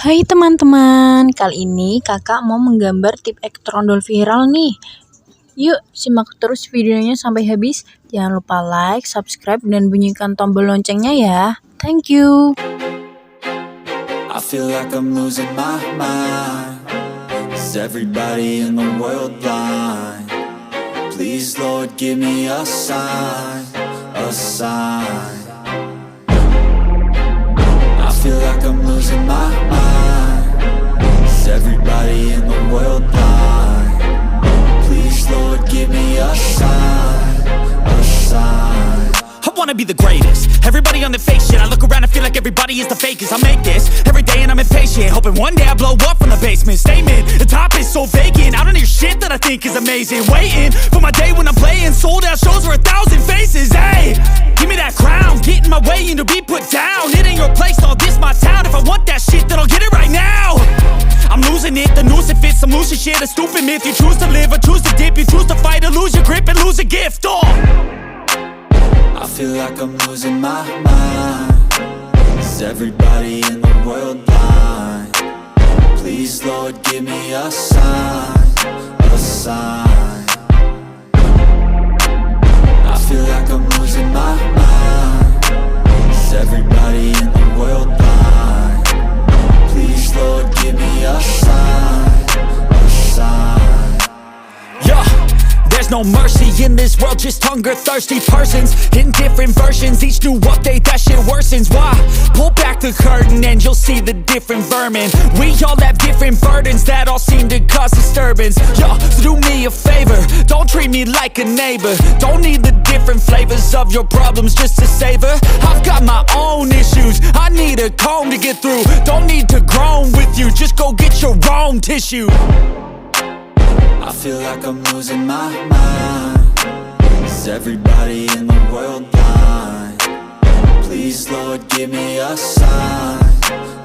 Hai teman-teman, kali ini kakak mau menggambar Tipe-X trondol viral nih. Yuk simak terus videonya sampai habis. Jangan lupa like, subscribe, dan bunyikan tombol loncengnya ya. Thank you. I feel like I'm losing my mind. Is everybody in the world blind? Please Lord give me a sign, a sign. I feel like I'm losing my mind. Is everybody in the world blind? Please Lord give me a sign, a sign. I wanna be the greatest. Everybody on the fake shit. I look around and feel like everybody is the fakest. I make this every day and I'm impatient, hoping one day I blow up from the basement. Statement, the top is so vacant. I don't hear shit that I think is amazing. Waiting for my day when I'm playing sold out shows for 1,000 faces. Hey, give me that crown, get in my way and to be put down. It ain't your place, all this my town. If I want that shit, then I'll get it right now. I'm losing it, the noose it fits. I'm losing shit, a stupid myth. You choose to live or choose to dip. You choose to fight or lose your grip and lose a gift. I feel like I'm losing my mind. Is everybody in the world blind? Please Lord give me a sign, a sign. I feel like I'm losing my mind. Is everybody in the world blind? Please Lord give me a sign, a sign. Yeah, there's no mercy in this world, just hunger-thirsty persons in different versions. Each new update, that shit worsens. Why? Pull back the curtain and you'll see the different vermin. We all have different burdens that all seem to cause disturbance. Yo, so do me a favor, don't treat me like a neighbor. Don't need the different flavors of your problems just to savor. I've got my own issues, I need a comb to get through. Don't need to groan with you, just go get your own tissue. I feel like I'm losing my mind. Is everybody in the world blind? Please Lord give me a sign,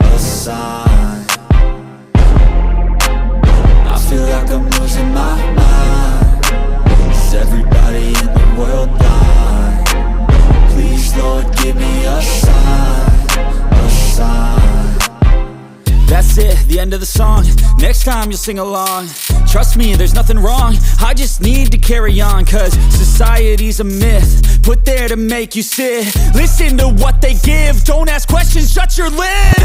a sign. I feel like I'm losing my mind. Is everybody in the world blind? Please Lord give me a sign, a sign. That's it, the end of the song. Next time you'll sing along. Trust me, there's nothing wrong. I just need to carry on, cause society's a myth put there to make you sit. Listen to what they give. Don't ask questions, shut your lid.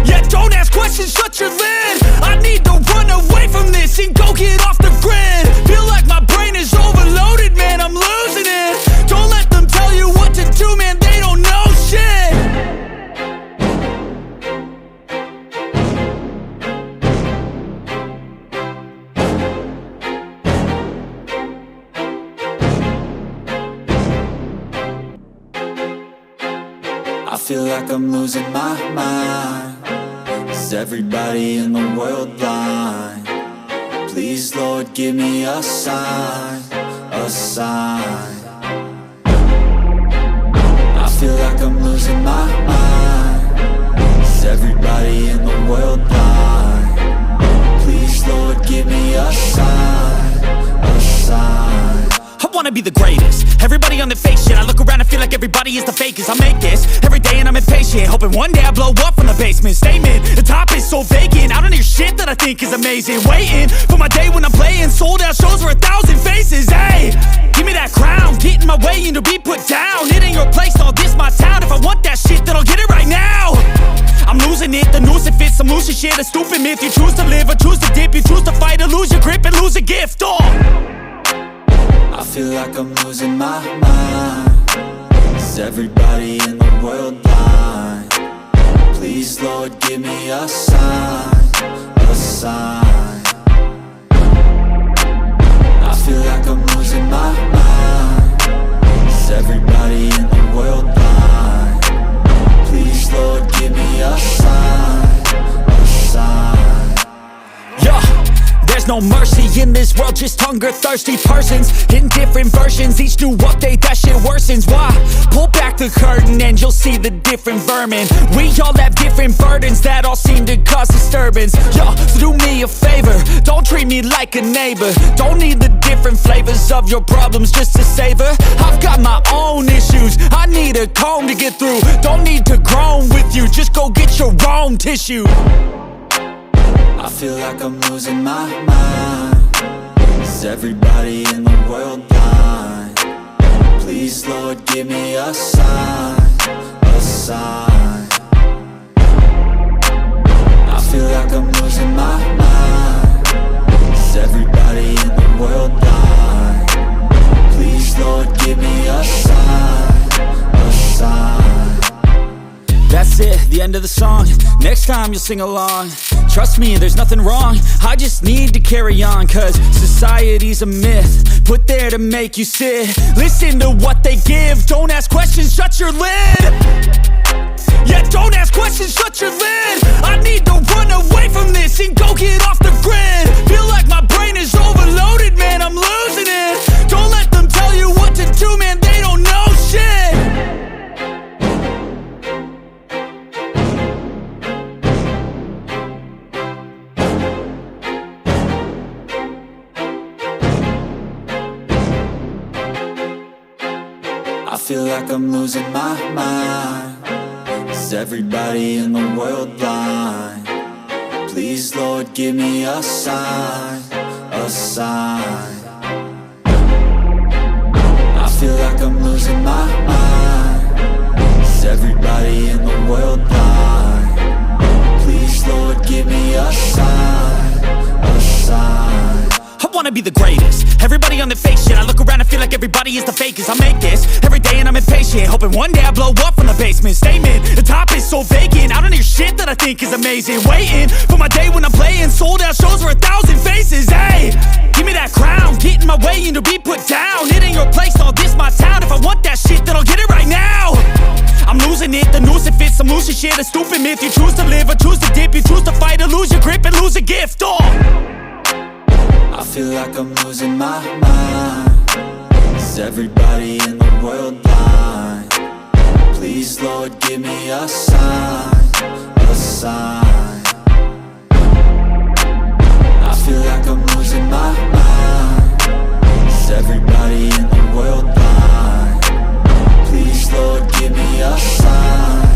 Yeah, don't ask questions, shut your lid. I need to run away from this and go get off the grid. Feel like my brain is overloaded, man, I'm losing it. Don't let them tell you what to do, man, they don't know shit. I feel like I'm losing my mind. Is everybody in the world blind? Please Lord give me a sign, a sign. I feel like I'm losing my mind. Is everybody in the world blind? Please Lord give me a sign, a sign. I wanna be the greatest. Everybody on the fake shit. I look around and feel like everybody is the fakest. I make this every day and I'm impatient, hoping one day I blow up from the basement. Statement, the top is so vacant. I don't hear shit that I think is amazing. Waiting for my day when I'm playing sold out shows for 1,000 faces. Hey, give me that crown, get in my way and to be put down. It ain't your place, all this my town. If I want that shit, then I'll get it right now. I'm losing it, the noose it fits. I'm losing shit, a stupid myth. You choose to live or choose to dip. You choose to fight or lose your grip and lose a gift. I feel like I'm losing my mind. Is everybody in the world blind? Please Lord give me a sign, a sign. I feel like I'm losing my mind. Is everybody in the world blind? Please Lord give me a sign, a sign. Yeah, there's no mercy in this this world, just hunger thirsty persons in different versions. Each new update, that shit worsens. Why? Pull back the curtain and you'll see the different vermin. We all have different burdens that all seem to cause disturbance. Yo, so do me a favor, don't treat me like a neighbor. Don't need the different flavors of your problems just to savor. I've got my own issues, I need a comb to get through. Don't need to groan with you, just go get your own tissue. I feel like I'm losing my mind. Is everybody in the world blind? Please, Lord, give me a sign, a sign. I feel like I'm losing my mind. Is everybody in the world blind? Please, Lord, give me a sign, a sign. That's it, the end of the song. Next time you'll sing along. Trust me, there's nothing wrong, I just need to carry on. Cause society's a myth, put there to make you sit. Listen to what they give, don't ask questions, shut your lid. Yeah, don't ask questions, shut your lid. I need to run away from this and go get off the grid. Feel like my brain is overloaded, man, I'm losing it. Don't let them tell you what to do, man, they don't know shit. I feel like I'm losing my mind. Is everybody in the world blind? Please, Lord, give me a sign, a sign. I feel like I'm losing my mind. Is everybody in the world blind? Please, Lord, give me a sign, a sign. I wanna be the greatest. Everybody on the fake shit. I look around and feel like everybody is the fakest. I make this every day and I'm impatient, hoping one day I blow up from the basement. Statement, the top is so vacant, I don't hear shit that I think is amazing. Waiting for my day when I'm playing sold out shows for 1,000 faces. Hey, give me that crown, get in my way and to be put down. It ain't your place, all this my town. If I want that shit, then I'll get it right now. I'm losing it, the noose it fits, some losing shit. A stupid myth, you choose to live or choose to dip. You choose to fight or lose your grip and lose a gift. I feel like I'm losing my mind. Is everybody in the world blind? Please, Lord, give me a sign, a sign. I feel like I'm losing my mind. Is everybody in the world blind? Please, Lord, give me a sign,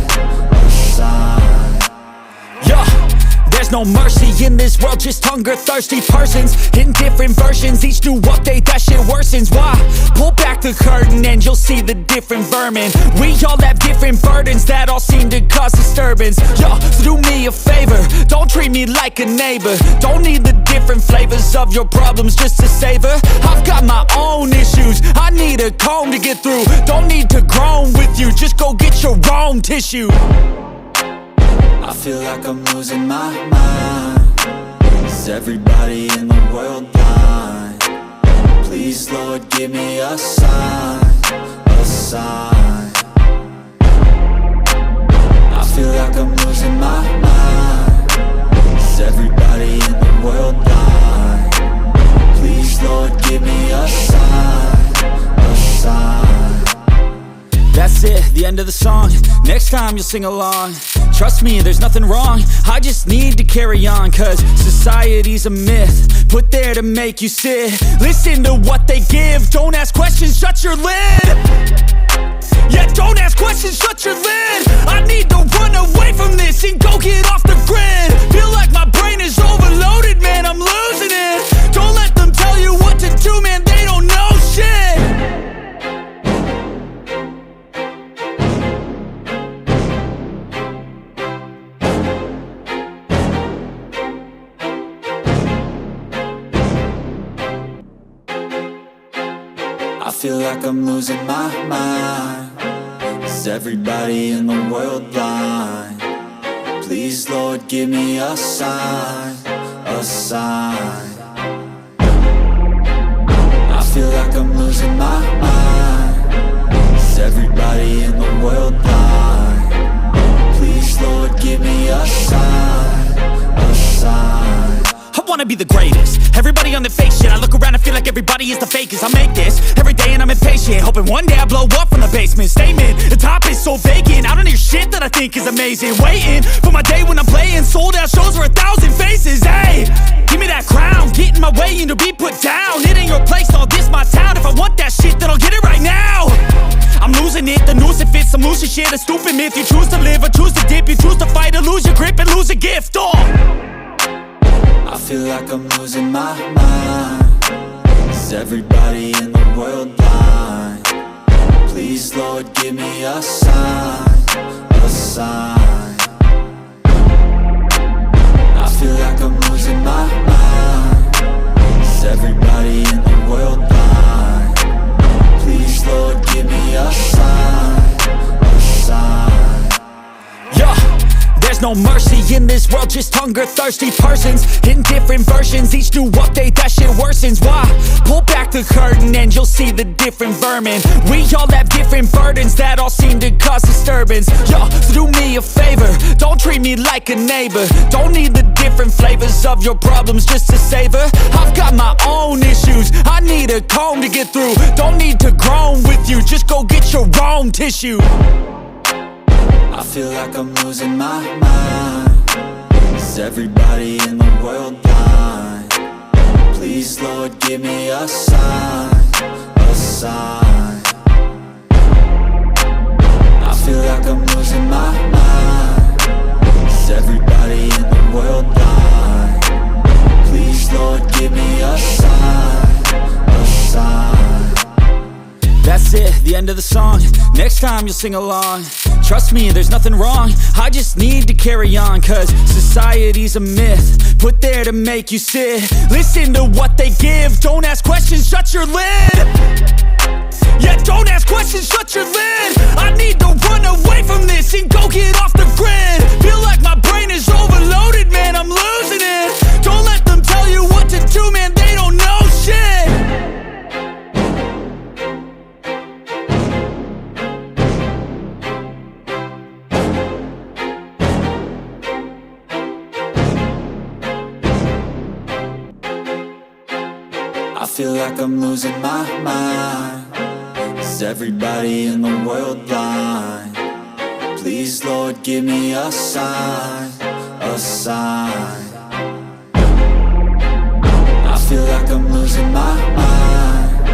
a sign. There's no mercy in this world, just hunger thirsty persons in different versions. Each new update, that shit worsens. Why? Pull back the curtain and you'll see the different vermin. We all have different burdens that all seem to cause disturbance. Yo, so do me a favor, don't treat me like a neighbor. Don't need the different flavors of your problems just to savor. I've got my own issues, I need a comb to get through. Don't need to groan with you, just go get your own tissue. I feel like I'm losing my mind. Is everybody in the world blind? Please, Lord, give me a sign, a sign. I feel like I'm losing my mind. Is everybody in the world blind? Please, Lord, give me a sign, a sign. That's it, the end of the song. Next time you'll sing along. Trust me, there's nothing wrong, I just need to carry on. Cause society's a myth, put there to make you sit. Listen to what they give, don't ask questions, shut your lid. Yeah, don't ask questions, shut your lid. I need to run away from this and go get off the grid. Feel like my brain is overloaded, man, I'm losing it. Don't let them tell you what to do, man, they don't know shit. I feel like I'm losing my mind. Is everybody in the world blind? Please, Lord, give me a sign, a sign. I feel like I'm losing my mind. Is everybody in the world blind? Please, Lord, give me a sign, a sign. I wanna be the greatest. Everybody on the fake shit, I look around and feel like everybody is the fakest. I make this every day and I'm impatient, hoping one day I blow up from the basement. Statement, the top is so vacant, I don't hear shit that I think is amazing. Waiting for my day when I'm playing sold out shows for 1,000 faces. Hey, give me that crown, get in my way and to be put down. It ain't your place, all this my town. If I want that shit, then I'll get it right now. I'm losing it, the noose it fits, some losing shit, a stupid myth. You choose to live or choose to dip, you choose to fight or lose your grip and lose a gift. I feel like I'm losing my mind. Is everybody in the world blind? Please, Lord, give me a sign, a sign. I feel like I'm losing my mind. Is everybody in the world blind? Please, Lord, give me a sign, a sign. Yeah. There's no mercy in this world, just hunger-thirsty persons in different versions. Each new update, that shit worsens. Why? Pull back the curtain and you'll see the different vermin. We all have different burdens that all seem to cause disturbance. Yo, so do me a favor, don't treat me like a neighbor. Don't need the different flavors of your problems just to savor. I've got my own issues, I need a comb to get through. Don't need to groan with you, just go get your own tissue. I feel like I'm losing my mind. Is everybody in the world blind? Please, Lord, give me a sign, a sign. I feel like I'm losing my mind. Is everybody in the world blind? Please, Lord, give me a sign, a sign. That's it, the end of the song. Next time you'll sing along. Trust me, there's nothing wrong, I just need to carry on. Cause society's a myth, put there to make you sit. Listen to what they give, don't ask questions, shut your lid. Yeah, don't ask questions, shut your lid. I need to run away from this and go get off the grid. Feel like my brain is overloaded, man, I'm losing it. Don't let them tell you what to do, man, they don't know shit. I feel like I'm losing my mind. Is everybody in the world blind? Please, Lord, give me a sign, a sign. I feel like I'm losing my mind.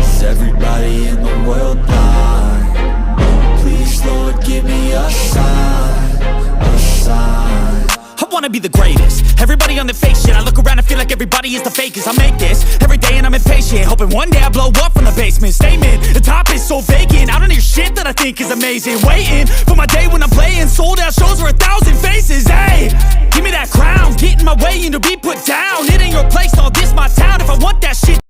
Is everybody in the world blind? Please, Lord, give me a sign, a sign. I wanna be the greatest. Everybody on the fake shit, I look around and feel like everybody is the fakest. I make this every day and I'm impatient, hoping one day I blow up from the basement. Statement, the top is so vacant, I don't hear shit that I think is amazing. Waiting for my day when I'm playing sold out shows for 1,000 faces. Hey, give me that crown, get in my way and to be put down. It ain't your place, all this my town. If I want that shit